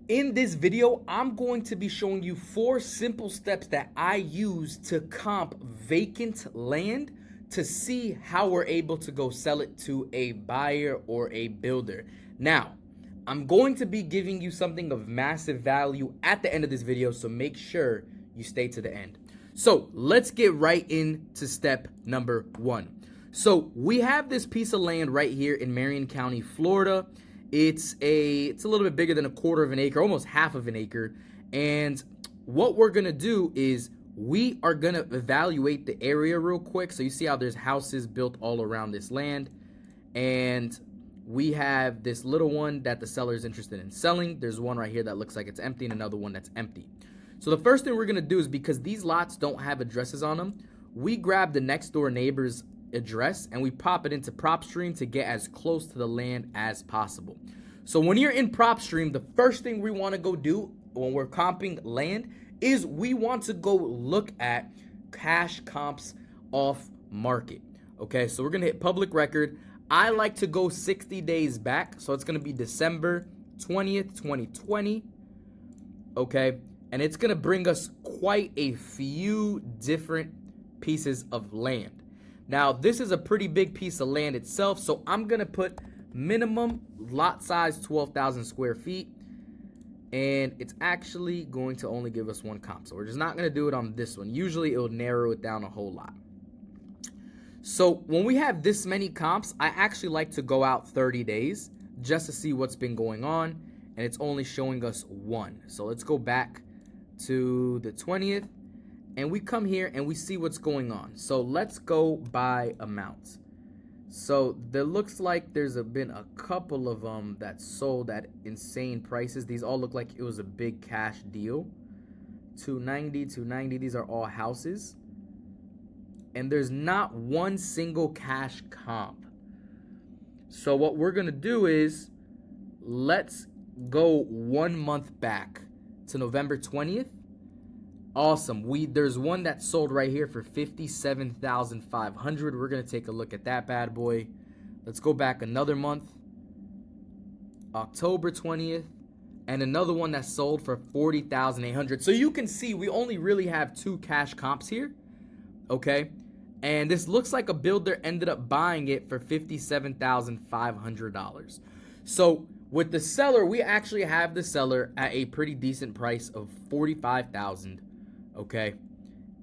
In this video, I'm going to be showing you 4 simple steps that I use to comp vacant land to see how we're able to go sell it to a buyer or a builder. Now, I'm going to be giving you something of massive value at the end of this video, so make sure you stay to the end. So let's get right into step number 1. So we have this piece of land right here in Marion County, Florida. It's a little bit bigger than a quarter of an acre, almost half of an acre. And what we're going to do is we are going to evaluate the area real quick. So you see how there's houses built all around this land. And we have this little one that the seller is interested in selling. There's one right here that looks like it's empty and another one that's empty. So the first thing we're going to do is, because these lots don't have addresses on them, we grab the next door neighbor's address and we pop it into PropStream to get as close to the land as possible. So when you're in PropStream, the first thing we want to go do when we're comping land is we want to go look at cash comps off market. Okay, so we're gonna hit public record. I like to go 60 days back, so it's gonna be December 20th, 2020. Okay, and it's gonna bring us quite a few different pieces of land. Now, this is a pretty big piece of land itself, so I'm going to put minimum lot size 12,000 square feet, and it's actually going to only give us one comp. So we're just not going to do it on this one. Usually, it will narrow it down a whole lot. So when we have this many comps, I actually like to go out 30 days just to see what's been going on, and it's only showing us one. So let's go back to the 20th. And we come here and we see what's going on. So let's go by amounts. So there looks like there's been a couple of them that sold at insane prices. These all look like it was a big cash deal. 290, 290. These are all houses. And there's not one single cash comp. So what we're going to do is let's go 1 month back to November 20th. Awesome. There's one that sold right here for $57,500. We're going to take a look at that bad boy. Let's go back another month. October 20th. And another one that sold for $40,800. So you can see we only really have 2 cash comps here. Okay. And this looks like a builder ended up buying it for $57,500. So with the seller, we actually have the seller at a pretty decent price of $45,000. Okay,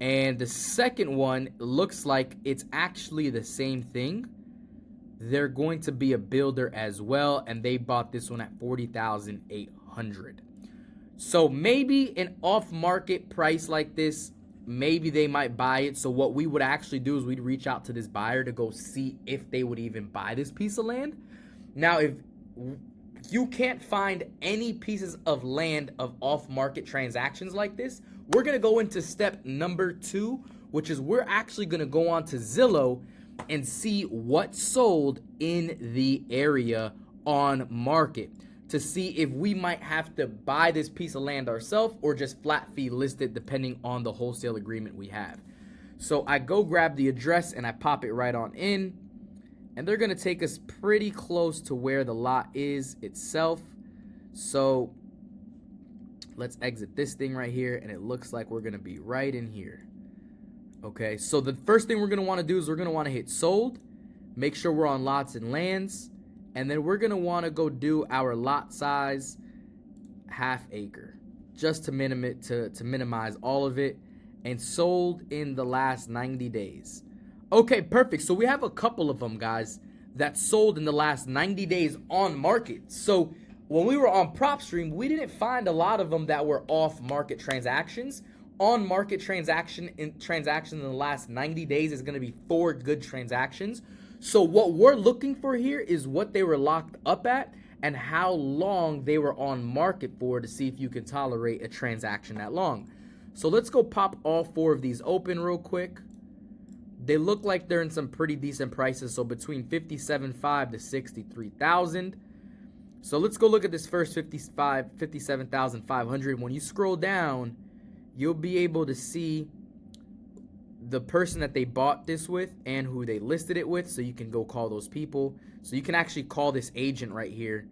and the second one looks like it's actually the same thing. They're going to be a builder as well, and they bought this one at $40,800. So maybe an off-market price like this, maybe they might buy it. So what we would actually do is we'd reach out to this buyer to go see if they would even buy this piece of land. Now, if you can't find any pieces of land of off-market transactions like this, we're going to go into step number 2, which is we're actually going to go on to Zillow and see what sold in the area on market to see if we might have to buy this piece of land ourselves or just flat fee list it depending on the wholesale agreement we have. So I go grab the address and I pop it right on in. And they're going to take us pretty close to where the lot is itself. So let's exit this thing right here. And it looks like we're going to be right in here. Okay, so the first thing we're going to want to do is we're going to want to hit sold. Make sure we're on lots and lands. And then we're going to want to go do our lot size half acre. Just to minimize all of it. And sold in the last 90 days. Okay, perfect. So we have a couple of them, guys, that sold in the last 90 days on market. So when we were on PropStream, we didn't find a lot of them that were off-market transactions. On-market transaction in the last 90 days is going to be 4 good transactions. So what we're looking for here is what they were locked up at and how long they were on market for to see if you can tolerate a transaction that long. So let's go pop all 4 of these open real quick. They look like they're in some pretty decent prices, so between $57,500 to $63,000. So let's go look at this first $57,500. When you scroll down, you'll be able to see the person that they bought this with and who they listed it with, so you can go call those people. So you can actually call this agent right here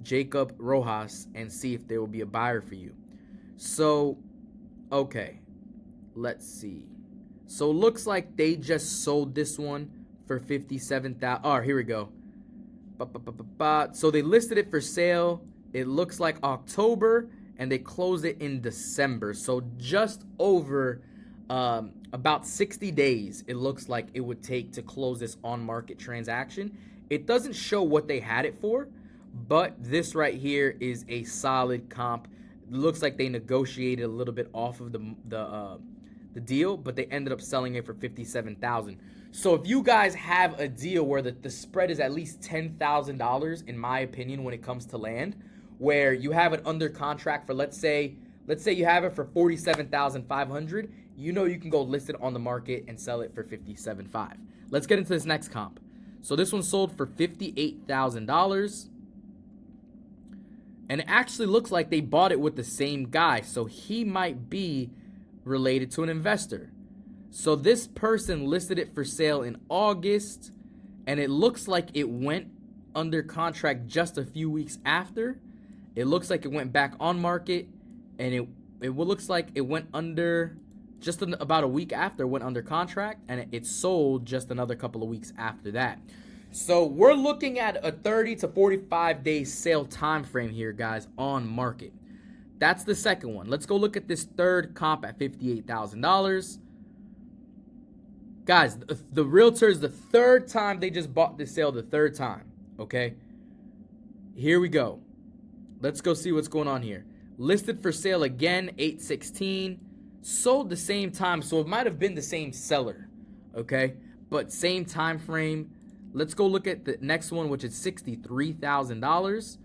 Jacob Rojas and see if there will be a buyer for you. So, okay, let's see. So looks like they just sold this one for 57,000. Oh, here we go. So they listed it for sale. It looks like October, and they closed it in December. So just over about 60 days, it looks like it would take to close this on-market transaction. It doesn't show what they had it for, but this right here is a solid comp. It looks like they negotiated a little bit off of the deal, but they ended up selling it for 57,000. So if you guys have a deal where the spread is at least $10,000, in my opinion, when it comes to land, where you have it under contract for, let's say you have it for 47,500, you know you can go list it on the market and sell it for 57.5. Let's get into this next comp. So this one sold for $58,000. And it actually looks like they bought it with the same guy. So he might be related to an investor. So this person listed it for sale in August, and it looks like it went under contract just a few weeks after. It looks like it went back on market, and it looks like it went under just about a week after it went under contract, and it sold just another couple of weeks after that. So we're looking at a 30 to 45 day sale time frame here, guys, on market. That's the second one. Let's go look at this third comp at $58,000. Guys, the realtor is the third time they just bought this sale, the third time, okay? Here we go. Let's go see what's going on here. Listed for sale again, 8/16. Sold the same time, so it might have been the same seller, okay? But same time frame. Let's go look at the next one, which is $63,000.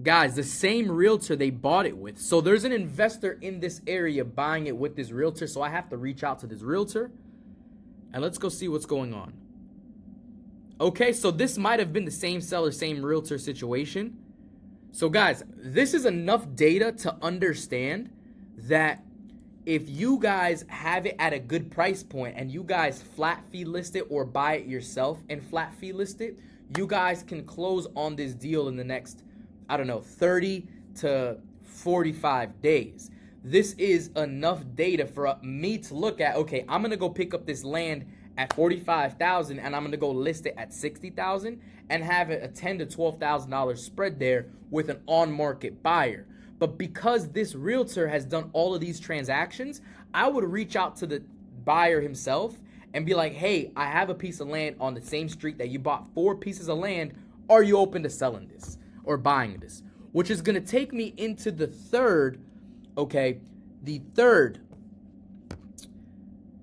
Guys, the same realtor they bought it with. So there's an investor in this area buying it with this realtor, so I have to reach out to this realtor. And let's go see what's going on. Okay, so this might have been the same seller, same realtor situation. So guys, this is enough data to understand that if you guys have it at a good price point and you guys flat fee list it or buy it yourself and flat fee list it, you guys can close on this deal in the next, I don't know, 30 to 45 days. This is enough data for me to look at, okay, I'm going to go pick up this land at 45,000 and I'm going to go list it at 60,000 and have a $10,000 to $12,000 spread there with an on-market buyer. But because this realtor has done all of these transactions, I would reach out to the buyer himself and be like, hey, I have a piece of land on the same street that you bought 4 pieces of land. Are you open to selling this or buying this? Which is going to take me into the third, okay, the third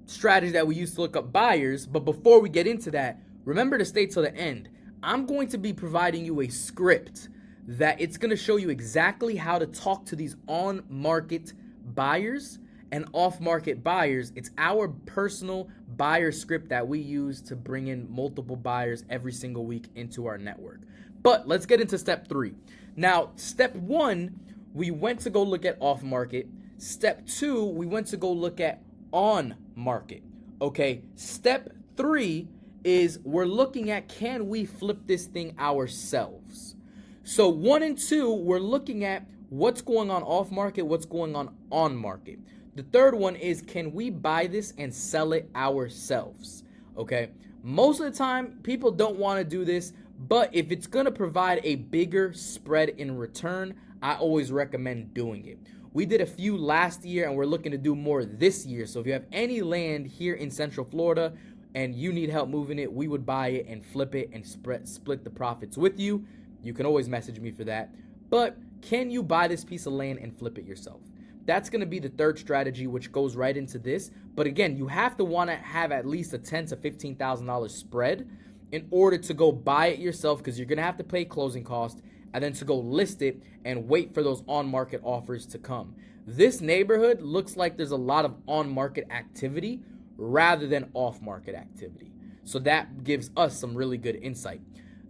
strategy that we use to look up buyers. But before we get into that, remember to stay till the end. I'm going to be providing you a script that it's going to show you exactly how to talk to these on-market buyers and off-market buyers. It's our personal buyer script that we use to bring in multiple buyers every single week into our network. But let's get into step 3. Now, step 1, we went to go look at off-market. Step 2, we went to go look at on-market. Okay, step 3 is we're looking at, can we flip this thing ourselves? So 1 and 2, we're looking at what's going on off market, what's going on market. The third one is, can we buy this and sell it ourselves? Okay. Most of the time, people don't want to do this, but if it's going to provide a bigger spread in return, I always recommend doing it. We did a few last year and we're looking to do more this year. So if you have any land here in Central Florida and you need help moving it, we would buy it and flip it and split the profits with you. You can always message me for that. But can you buy this piece of land and flip it yourself? That's going to be the third strategy, which goes right into this. But again, you have to want to have at least a $10,000 to $15,000 spread in order to go buy it yourself, because you're going to have to pay closing costs and then to go list it and wait for those on-market offers to come. This neighborhood looks like there's a lot of on-market activity rather than off-market activity. So that gives us some really good insight.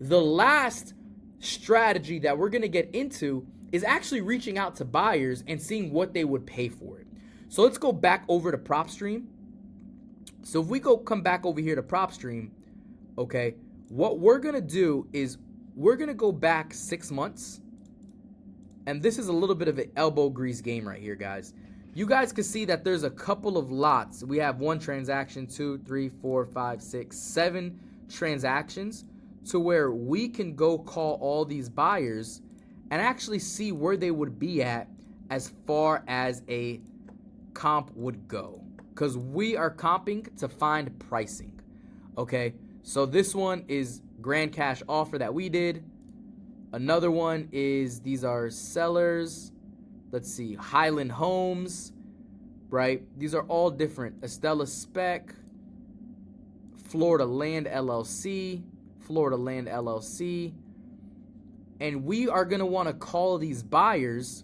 The last strategy that we're going to get into is actually reaching out to buyers and seeing what they would pay for it. So let's go back over to PropStream. So if we come back over here to PropStream, okay, what we're going to do is we're going to go back 6 months. And this is a little bit of an elbow grease game right here, guys. You guys can see that there's a couple of lots. We have 1 transaction, 2, 3, 4, 5, 6, 7 transactions to where we can go call all these buyers and actually see where they would be at as far as a comp would go. Because we are comping to find pricing. Okay, so this one is grand cash offer that we did. Another one is, these are sellers. Let's see, Highland Homes, right? These are all different. Estella Spec, Florida Land LLC, Florida Land LLC. And we are going to want to call these buyers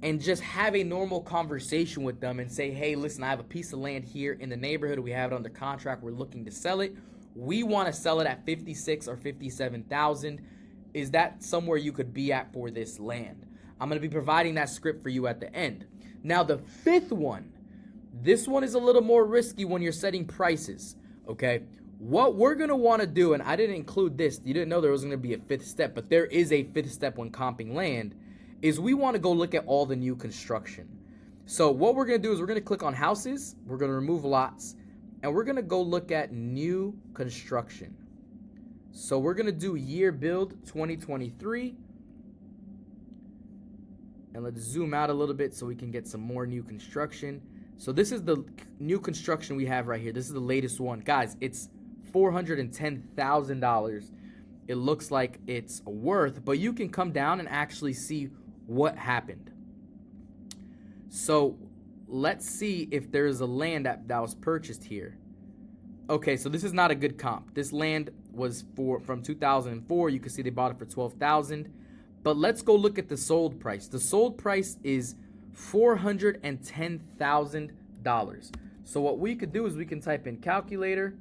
and just have a normal conversation with them and say, hey, listen, I have a piece of land here in the neighborhood. We have it under contract. We're looking to sell it. We want to sell it at 56 or 57,000. Is that somewhere you could be at for this land? I'm going to be providing that script for you at the end. Now, the 5th one, this one is a little more risky when you're setting prices, okay? What we're going to want to do, and I didn't include this. You didn't know there was going to be a 5th step, but there is a 5th step when comping land, is we want to go look at all the new construction. So what we're going to do is we're going to click on houses. We're going to remove lots, and we're going to go look at new construction. So we're going to do year build 2023. And let's zoom out a little bit so we can get some more new construction. So this is the new construction we have right here. This is the latest one. Guys, it's $410,000. It looks like it's worth, but you can come down and actually see what happened. So let's see if there's a land that was purchased here. Okay, so this is not a good comp. This land was from 2004. You can see they bought it for $12,000. But let's go look at the sold price. The sold price is $410,000. So what we could do is we can type in calculator.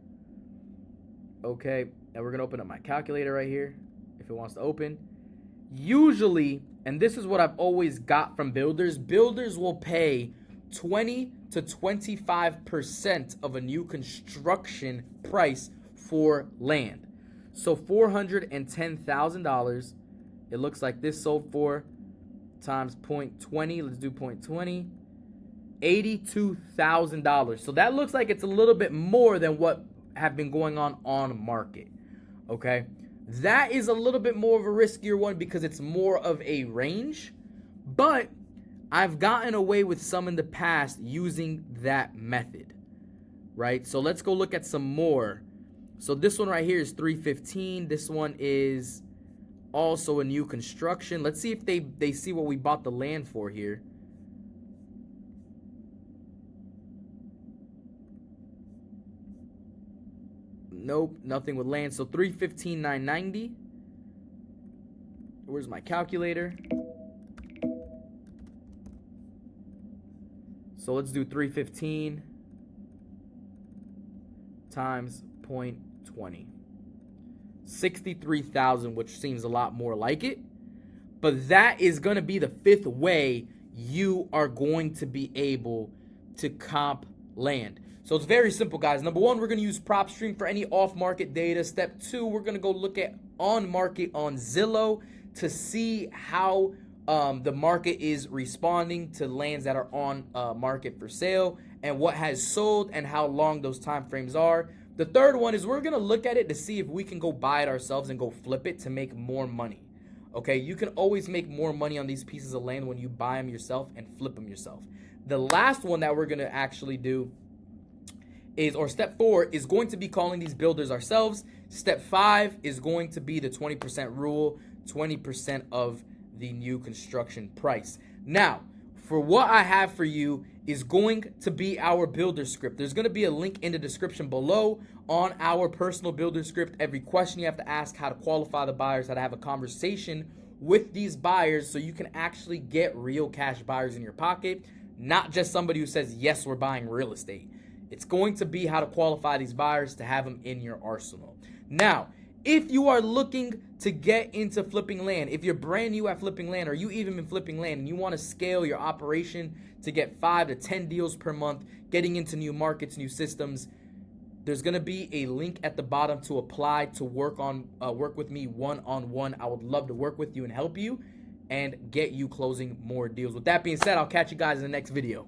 Okay, and we're going to open up my calculator right here if it wants to open. Usually, and this is what I've always got from builders, builders will pay 20 to 25% of a new construction price for land. So $410,000. It looks like this sold for times 0.20. Let's do 0.20. $82,000. So that looks like it's a little bit more than what have been going on market. Okay, that is a little bit more of a riskier one because it's more of a range, but I've gotten away with some in the past using that method, right? So let's go look at some more. So this one right here is 315. This one is also a new construction. Let's see if they see what we bought the land for here. Nope, nothing with land. So 315,990. Where's my calculator? So let's do 315 times 0.20. 63,000, which seems a lot more like it. But that is going to be the 5th way you are going to be able to comp land. So it's very simple, guys. Number 1, we're going to use PropStream for any off-market data. Step 2, we're going to go look at on-market on Zillow to see how the market is responding to lands that are on market for sale and what has sold and how long those time frames are. The 3rd one is we're going to look at it to see if we can go buy it ourselves and go flip it to make more money. Okay, you can always make more money on these pieces of land when you buy them yourself and flip them yourself. The last one that we're going to actually do is, or step 4, is going to be calling these builders ourselves. Step 5 is going to be the 20% rule, 20% of the new construction price. Now, for what I have for you is going to be our builder script. There's going to be a link in the description below on our personal builder script. Every question you have to ask, how to qualify the buyers, how to have a conversation with these buyers so you can actually get real cash buyers in your pocket, not just somebody who says, yes, we're buying real estate. It's going to be how to qualify these buyers to have them in your arsenal. Now, if you are looking to get into flipping land, if you're brand new at flipping land, or you even been flipping land and you want to scale your operation to get 5 to 10 deals per month, getting into new markets, new systems, There's gonna be a link at the bottom to apply to work with me one-on-one. I would love to work with you and help you and get you closing more deals. With that being said, I'll catch you guys in the next video.